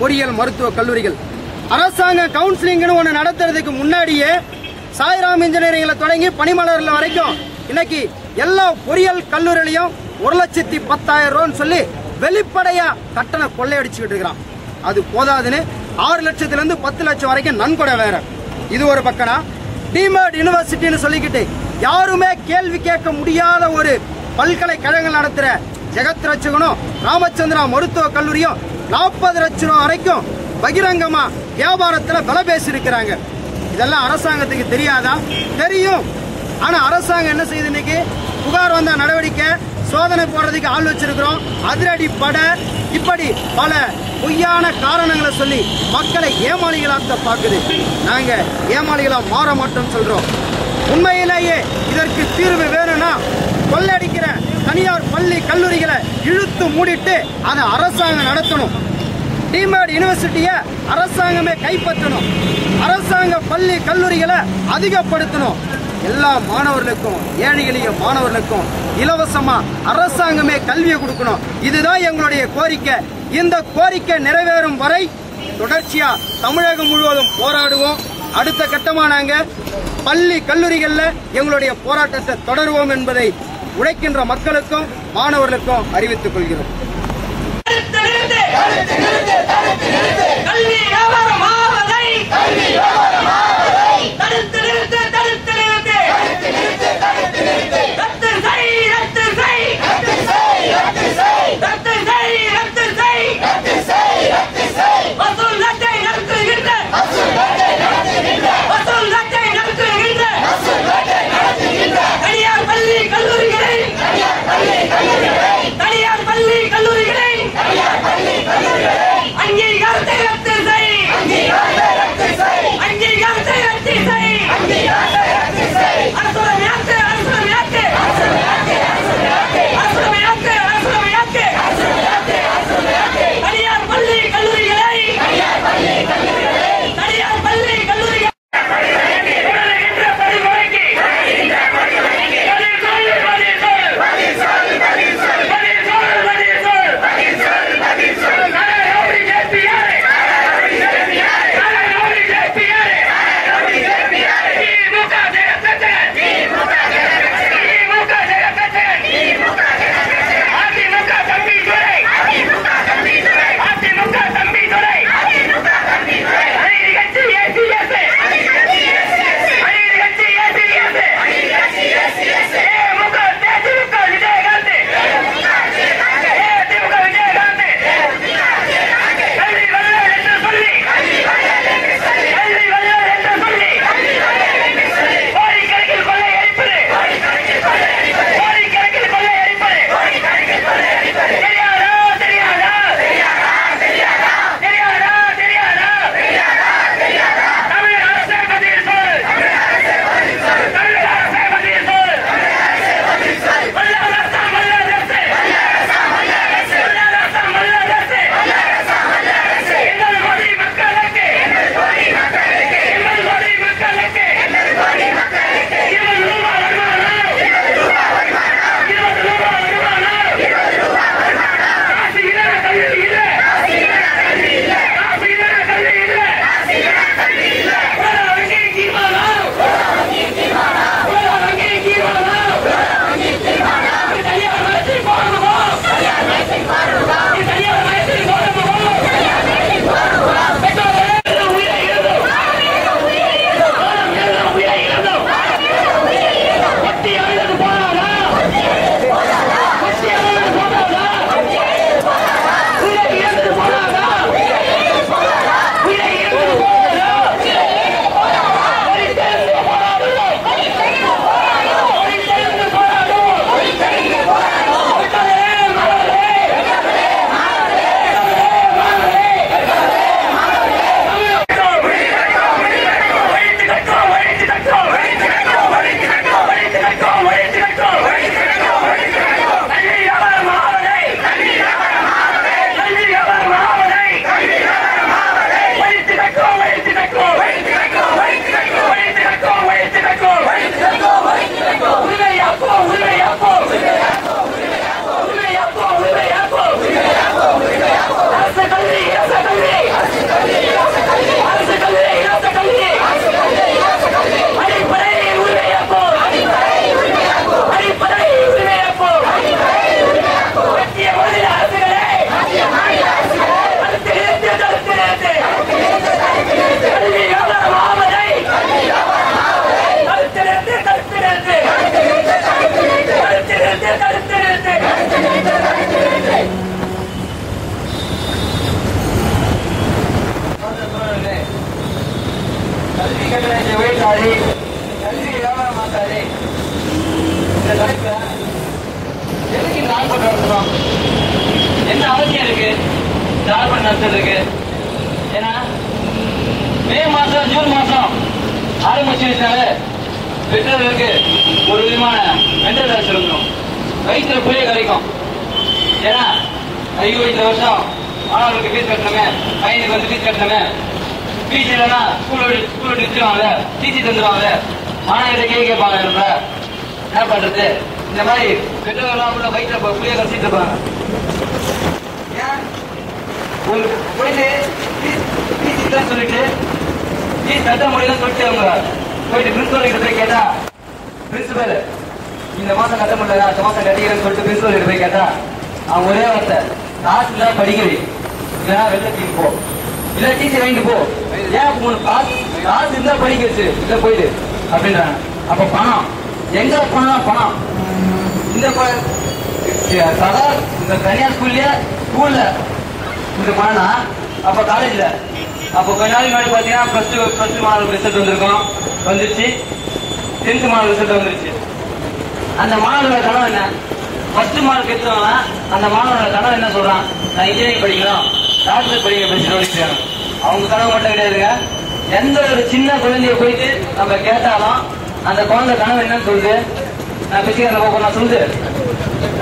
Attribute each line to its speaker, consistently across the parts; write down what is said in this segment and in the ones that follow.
Speaker 1: பொறியியல் மருத்துவ கல்லூரிகள். அரசாங்க கவுன்சிலிங்னு ஒன்று நடத்துறதுக்கு முன்னாடியே சாய்ராம் இன்ஜினியரிங்ல தொடங்கி பனிமலர்ல வரைக்கும் இன்னைக்கு எல்லா பொறியியல் கல்லூரியிலையும் 1,10,000 ரூபான்னு சொல்லி வெளிப்படையா கட்டண கொள்ளையடிச்சுக்கிட்டு இருக்கிறான். அது போதாதுன்னு 6 லட்சத்திலிருந்து 10 லட்சம் வரைக்கும் நன்கொடை வேற. இது ஒரு பக்கம்னா டிமேட் யூனிவர்சிட்டின்னு சொல்லிக்கிட்டு யாருமே கேள்வி கேட்க முடியாத ஒரு பல்கலைக்கழகம் நடத்துற ஜெகத் ரட்சகனும் ராமச்சந்திரா மருத்துவ கல்லூரியும் 40 லட்சம் ரூபாய் வரைக்கும் பகிரங்கமா வியாபாரத்துல விலை பேசி இருக்கிறாங்க. இதெல்லாம் அரசாங்கத்துக்கு தெரியாதா? தெரியும். ஆனா அரசாங்கம் என்ன செய்யுது? இன்னைக்கு புகார் வந்த நடவடிக்கை, சோதனை போடுறதுக்கு ஆள் வச்சிருக்கிறோம், அதிரடி படை, இப்படி பல பொய்யான காரணங்களை சொல்லி மக்களை ஏமாளிகளாக்க பார்க்குது. நாங்க ஏமாளிகளா மாற மாட்டோம் சொல்றோம். உண்மையிலேயே இதற்கு தீர்வு வேணும்னா கொள்ளையடிக்கிற தனியார் பள்ளி கல்லூரிகளை இழுத்து மூடிட்டு அதை அரசாங்கம் நடத்தணும். டிமேட் யூனிவர்சிட்டியை அரசாங்கமே கைப்பற்றணும். அரசாங்க பள்ளி கல்லூரிகளை அதிகப்படுத்தணும். எல்லா மாணவர்களுக்கும், ஏழை எளிய மாணவர்களுக்கும் இலவசமா அரசாங்கமே கல்வியை கொடுக்கணும். இதுதான் எங்களுடைய கோரிக்கை. இந்த கோரிக்கை நிறைவேறும் வரை தொடர்ச்சியா தமிழகம் முழுவதும் போராடுவோம். அடுத்த கட்டமா நாங்க பள்ளி கல்லூரிகள்ல எங்களுடைய போராட்டத்தை தொடருவோம் என்பதை உழைக்கின்ற மக்களுக்கும் மாணவர்களுக்கும் அறிவித்துக் கொள்கிறோம்.
Speaker 2: மாத்தாதே, கல்வி வியாபாரம் மாத்தாதே. இந்த தலைப்புல எதுக்கு இந்த ஆர்ப்பாட்டம் நடத்துறோம்? என்ன அவசியம் இருக்கு இந்த ஆர்ப்பாட்டம் நடத்துறதுக்கு? ஏன்னா மே மாசம் ஜூன் மாசம் ஆரம்பிச்சு வச்சாலே பெற்றோர்களுக்கு ஒரு விதமான மென்டல் ஹெல்த் இருந்துடும், வயிற்றுல புரிய கிடைக்கும். ஏன்னா ஐயோ இந்த வருஷம் மாணவர்களுக்கு ஃபீஸ் கட்டணுமே, பையனுக்கு வந்து ஃபீஸ் கட்டணுமே, ஃபீஸ் இல்லைன்னா ஸ்கூல் விட்டு வச்சிருவாங்க, டிசி தந்துருவாங்க, மாணவர்கிட்ட கேட்பாங்க. என்ன பண்றது? இந்த மாதிரி பெற்றோர்கள்லாம் உள்ள வயிற்றுல புரிய கடிச்சிட்டு இருப்பாங்க. போயிட்டு ஃபீஸ் சொல்லிட்டு ஃபீஸ் கட்ட முடியலன்னு சொல்லிட்டு அவங்க போயிட்டு பிரின்சிபல் கிட்ட போய் கேட்டா, பிரின்சிபல் இந்த மாசம் கட்ட முடியல, அடுத்த மாசம் கட்டிக்கிறேன்னு சொல்லிட்டு பிரின்சிபல் கிட்ட போய் கேட்டா அவங்க ஒரே வார்த்தை, காசு இல்ல படிக்க வை, இல்லைன்னா வெள்ளத்துக்கு போ, இல்ல டிசி வாங்கிட்டு போ. ஏன் காசு இருந்தா படிக்க வச்சு, இல்ல போயிடு அப்படின்றாங்க. அப்ப பணம் எங்க பணம்? பணம் இந்த சதா இந்த தனியார் ஸ்கூல்ல இந்த பணம்னா அப்ப காலேஜ்ல அப்ப கொஞ்ச நாளைக்கு முன்னாடி பாத்தீங்கன்னா பிளஸ் டூ மாணவர் ரிசல்ட் வந்திருக்கும், வந்துருச்சு. 10th மாணவர் ரிசல்ட் வந்துருச்சு. அந்த மாணவரோட கனவு என்ன? ஃபர்ஸ்ட் மார்க் எடுத்தவங்கன்னா அந்த மாணவரோட கனவு என்ன சொல்றான்? நான் இன்ஜினியரிங் படிக்கணும், டாக்டர் படிக்க. அவங்க கனவு மட்டும் கிடையாதுங்க. எந்த ஒரு சின்ன குழந்தைய போயிட்டு நம்ம கேட்டாலும் அந்த குழந்தை கனவு என்னன்னு சொல்லுது? நான் பிசிக்கல் போறேன் சொல்லுது,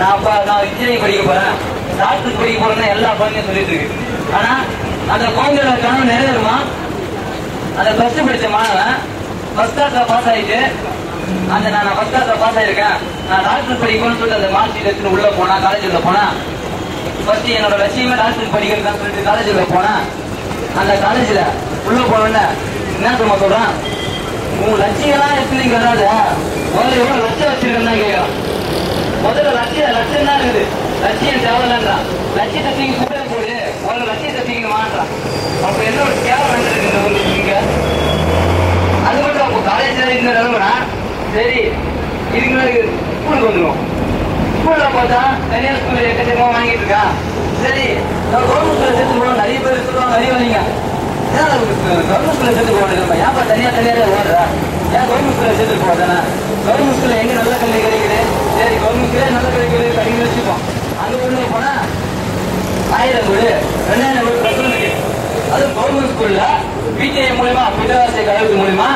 Speaker 2: நான் இன்ஜினியரிங் படிக்க போறேன், டாக்டர் படிக்க போறேன்னு எல்லா குழந்தையும் சொல்லிட்டு இருக்கு. ஆனா அந்த குழந்தையோட கனவு நிறைவேறுமா? அந்த பிளஸ் டூ படிச்ச மாணவன் ஃபர்ஸ்ட் கிளாஸ்ல பாஸ் ஆயிட்டு நான் ஃபர்ஸ்ட் கிளாஸ்ல பாஸ் ஆயிருக்கேன், நான் டாக்டர் படிக்கணும்னு சொல்லிட்டு அந்த மார்க் ஷீட் எடுத்துட்டு உள்ள போனா, காலேஜ்ல போனா, ஃபர்ஸ்ட் என்னோட லட்சியமே டாக்டர் படிக்கிறதுன்னு சொல்லிட்டு காலேஜ்ல போனா, அந்த காலேஜ்ல உள்ள போன என்ன சொல்றான்? உன் லட்சியம்லாம் எப்படி வராது, முதல்ல எவ்வளவு லட்சியம் வச்சிருக்கேன்னு தான் கேட்கறான். முதல்ல லட்சியம் தான் இருக்குது, லட்சியம் தேவையில்லைன்றான். லட்சியத்தை தூக்கி கூட போடு, முதல்ல லட்சியத்தை தூக்கி மாட்டான். அப்ப என்ன ஒரு கேவலம் இருக்கு இங்க. அது மட்டும் அப்போ காலேஜ்ல இருந்த நிலவுனா சரி, இதுக்கு முன்னாடி ஸ்கூலுக்கு வந்துடும். ஸ்கூல்ல பார்த்தா தனியார் ஸ்கூல்ல எக்கச்சக்கமா வாங்கிட்டு இருக்கான். சரி, நான் கவர்மெண்ட் ஸ்கூல்ல சேர்த்து போனோம், நிறைய பேர் சொல்லுவாங்க, நிறைய வரீங்க, கவர்மெண்ட் ஸ்கூல்ல சேர்த்து போகணும், ஏன்ப்பா தனியாரே ஓடுறா, ஏன் கவர்மெண்ட் ஸ்கூல்ல சேர்த்து போதானே? கவர்மெண்ட் ஸ்கூல்ல எங்க நல்ல கல்வி கிடைக்குது? சரி, கவர்மெண்ட் ஸ்கூல்ல நல்ல கல்வி கிடைக்குது வச்சுப்போம். அங்க உள்ள போனா 1000 கோடி 2000 கோடி பிரச்சனை இருக்கு. அது கவர்மெண்ட் ஸ்கூல்ல பிடிஐ மூலமா விதவாசி கல்வி மூலமா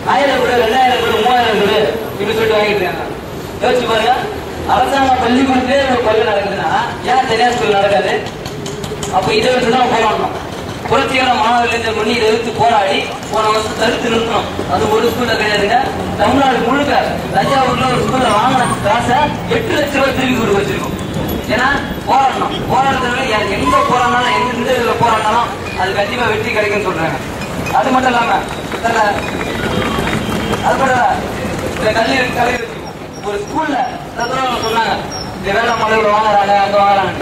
Speaker 2: 1000 கோடி 2000 கோடி 3000 கோடி இப்படி சொல்லிட்டு வாங்கிட்டு இருக்காங்க. யோசிச்சு பாருங்க, அரசாங்க பள்ளிக்கூடத்திலே ஒரு கொள்ளை நடக்குதுன்னா ஏன் தனியார் ஸ்கூல் நடக்காது? அப்ப இதை வச்சுதான் போராடணும். புரட்சிகர மாணவர்கள் பண்ணி இதை எதிர்த்து போராடி போன வருஷம் தடுத்து நிறுத்தணும். அது ஒரு ஸ்கூல்ல கிடையாதுங்க, தமிழ்நாடு முழுக்க. தஞ்சாவூர்ல ஒரு ஸ்கூல்ல வாங்கின காசை 8 லட்சம் ரூபாய் திரும்பி கொடுக்க வச்சிருக்கோம். ஏன்னா போராடணும், போராடுறதுல எங்க போராடினாலும் எந்த இதுல போராடினாலும் அது கண்டிப்பா வெற்றி கிடைக்கும்னு சொல்றாங்க. அது மட்டும் இல்லாம அது கூட இந்த கல்வி ஒரு ஸ்கூல்ல சொன்னாங்க, இந்த வேலை மலையில வாங்குறாங்க, அங்க வாங்குறாங்க.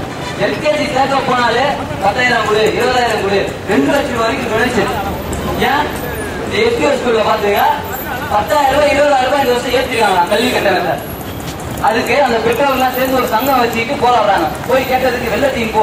Speaker 2: எல்கேஜி சேர்க்க போனாலே 10,000 கொடு, 20,000 கொடு, 2 லட்சம் வரைக்கும் கிடைச்சு. ஏன் இந்த எஸ்பிஎஸ் ஸ்கூல்ல பாத்துங்க 10,000 ரூபாய் 20,000 ரூபாய் இந்த வருஷம் ஏற்றிருக்காங்க கல்வி கட்டணத்தை. அதுக்கு அந்த பெற்றோர்கள் சேர்ந்து ஒரு சங்கம் வச்சுக்கிட்டு போராடுறாங்க. போய் கேட்டதுக்கு வெள்ளத்தையும்